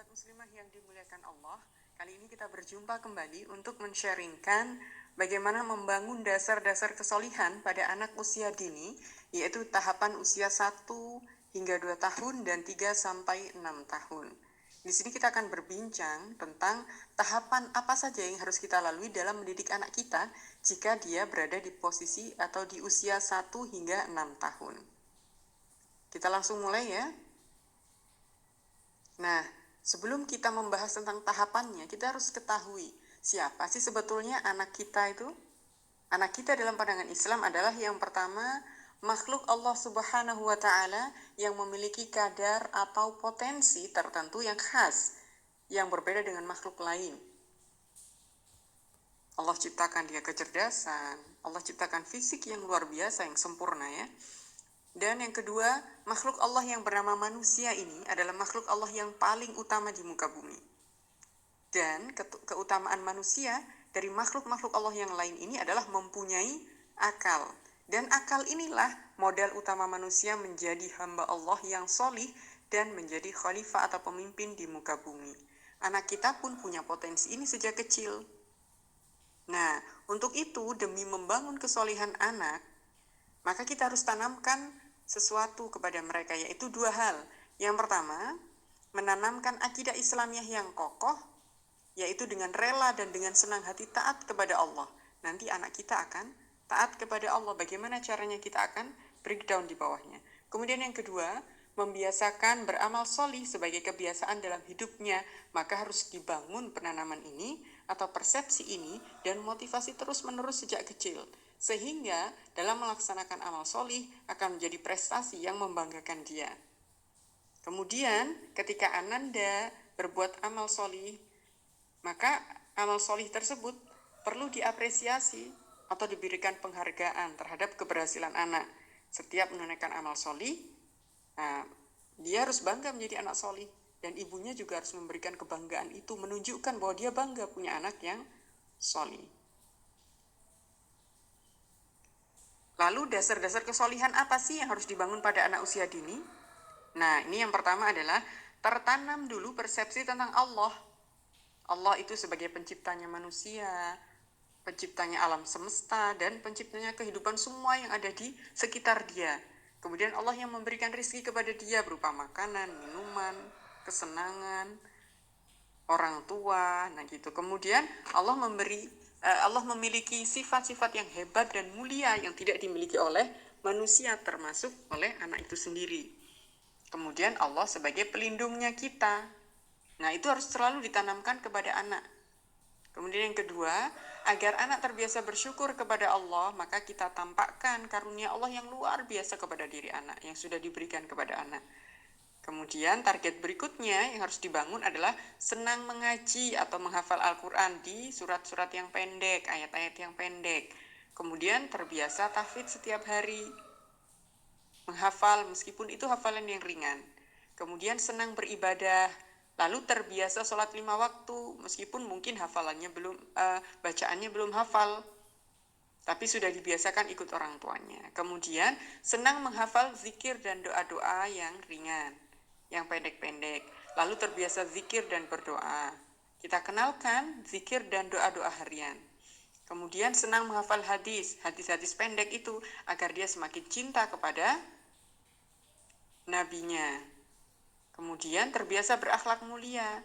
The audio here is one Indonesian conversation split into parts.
Sahabat muslimah yang dimuliakan Allah, kali ini kita berjumpa kembali untuk men-sharingkan bagaimana membangun dasar-dasar kesolihan pada anak usia dini, yaitu tahapan usia 1 hingga 2 tahun dan 3 sampai 6 tahun. Di sini kita akan berbincang tentang tahapan apa saja yang harus kita lalui dalam mendidik anak kita jika dia berada di posisi atau di usia 1 hingga 6 tahun. Kita langsung mulai ya. Nah, sebelum kita membahas tentang tahapannya, kita harus ketahui siapa sih sebetulnya anak kita itu. Anak kita dalam pandangan Islam adalah yang pertama, makhluk Allah Subhanahu wa Ta'ala yang memiliki kadar atau potensi tertentu yang khas, yang berbeda dengan makhluk lain. Allah ciptakan dia kecerdasan, Allah ciptakan fisik yang luar biasa, yang sempurna ya. Dan yang kedua, makhluk Allah yang bernama manusia ini adalah makhluk Allah yang paling utama di muka bumi. Dan keutamaan manusia dari makhluk-makhluk Allah yang lain ini adalah mempunyai akal. Dan akal inilah modal utama manusia menjadi hamba Allah yang solih dan menjadi khalifah atau pemimpin di muka bumi. Anak kita pun punya potensi ini sejak kecil. Nah, untuk itu demi membangun kesolihan anak, maka kita harus tanamkan sesuatu kepada mereka, yaitu dua hal. Yang pertama, menanamkan akidah Islamiyah yang kokoh, yaitu dengan rela dan dengan senang hati taat kepada Allah. Nanti anak kita akan taat kepada Allah. Bagaimana caranya, kita akan breakdown di bawahnya. Kemudian yang kedua, membiasakan beramal solih sebagai kebiasaan dalam hidupnya. Maka harus dibangun penanaman ini atau persepsi ini dan motivasi terus-menerus sejak kecil. Sehingga dalam melaksanakan amal solih akan menjadi prestasi yang membanggakan dia. Kemudian ketika Ananda berbuat amal solih, maka amal solih tersebut perlu diapresiasi atau diberikan penghargaan terhadap keberhasilan anak. Setiap menunaikan amal solih, dia harus bangga menjadi anak solih. Dan ibunya juga harus memberikan kebanggaan itu, menunjukkan bahwa dia bangga punya anak yang solih. Lalu dasar-dasar kesolihan apa sih yang harus dibangun pada anak usia dini? Nah, ini yang pertama adalah tertanam dulu persepsi tentang Allah. Allah itu sebagai penciptanya manusia, penciptanya alam semesta, dan penciptanya kehidupan semua yang ada di sekitar dia. Kemudian Allah yang memberikan rezeki kepada dia berupa makanan, minuman, kesenangan, orang tua, nah gitu. Kemudian Allah memiliki sifat-sifat yang hebat dan mulia yang tidak dimiliki oleh manusia, termasuk oleh anak itu sendiri. Kemudian Allah sebagai pelindungnya kita. Nah, itu harus selalu ditanamkan kepada anak. Kemudian yang kedua, agar anak terbiasa bersyukur kepada Allah, maka kita tampakkan karunia Allah yang luar biasa kepada diri anak, yang sudah diberikan kepada anak. Kemudian target berikutnya yang harus dibangun adalah senang mengaji atau menghafal Al-Quran di surat-surat yang pendek, ayat-ayat yang pendek. Kemudian terbiasa tahfidz setiap hari, menghafal meskipun itu hafalan yang ringan. Kemudian senang beribadah, lalu terbiasa sholat 5 waktu meskipun mungkin hafalannya bacaannya belum hafal, tapi sudah dibiasakan ikut orang tuanya. Kemudian senang menghafal zikir dan doa-doa yang ringan, yang pendek-pendek. Lalu terbiasa zikir dan berdoa. Kita kenalkan zikir dan doa-doa harian. Kemudian senang menghafal hadis-hadis pendek itu agar dia semakin cinta kepada nabinya. Kemudian terbiasa berakhlak mulia.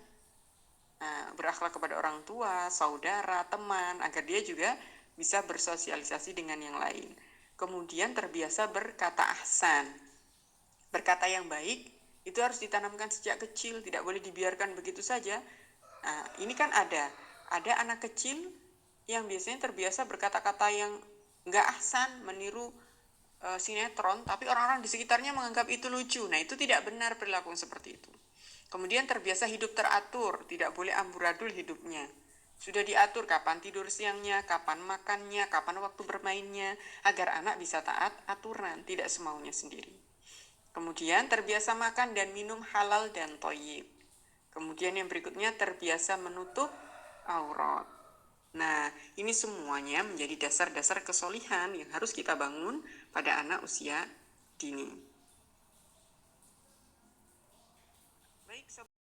Berakhlak kepada orang tua, saudara, teman, agar dia juga bisa bersosialisasi dengan yang lain. Kemudian terbiasa berkata ahsan. Berkata yang baik itu harus ditanamkan sejak kecil, tidak boleh dibiarkan begitu saja. Ini kan ada anak kecil yang biasanya terbiasa berkata-kata yang nggak ahsan, meniru sinetron, tapi orang-orang di sekitarnya menganggap itu lucu. Nah, itu tidak benar perilaku seperti itu. Kemudian terbiasa hidup teratur, tidak boleh amburadul hidupnya. Sudah diatur kapan tidur siangnya, kapan makannya, kapan waktu bermainnya, agar anak bisa taat aturan, tidak semaunya sendiri. Kemudian terbiasa makan dan minum halal dan thayyib. Kemudian yang berikutnya terbiasa menutup aurat. Nah, ini semuanya menjadi dasar-dasar kesolihan yang harus kita bangun pada anak usia dini. Baik,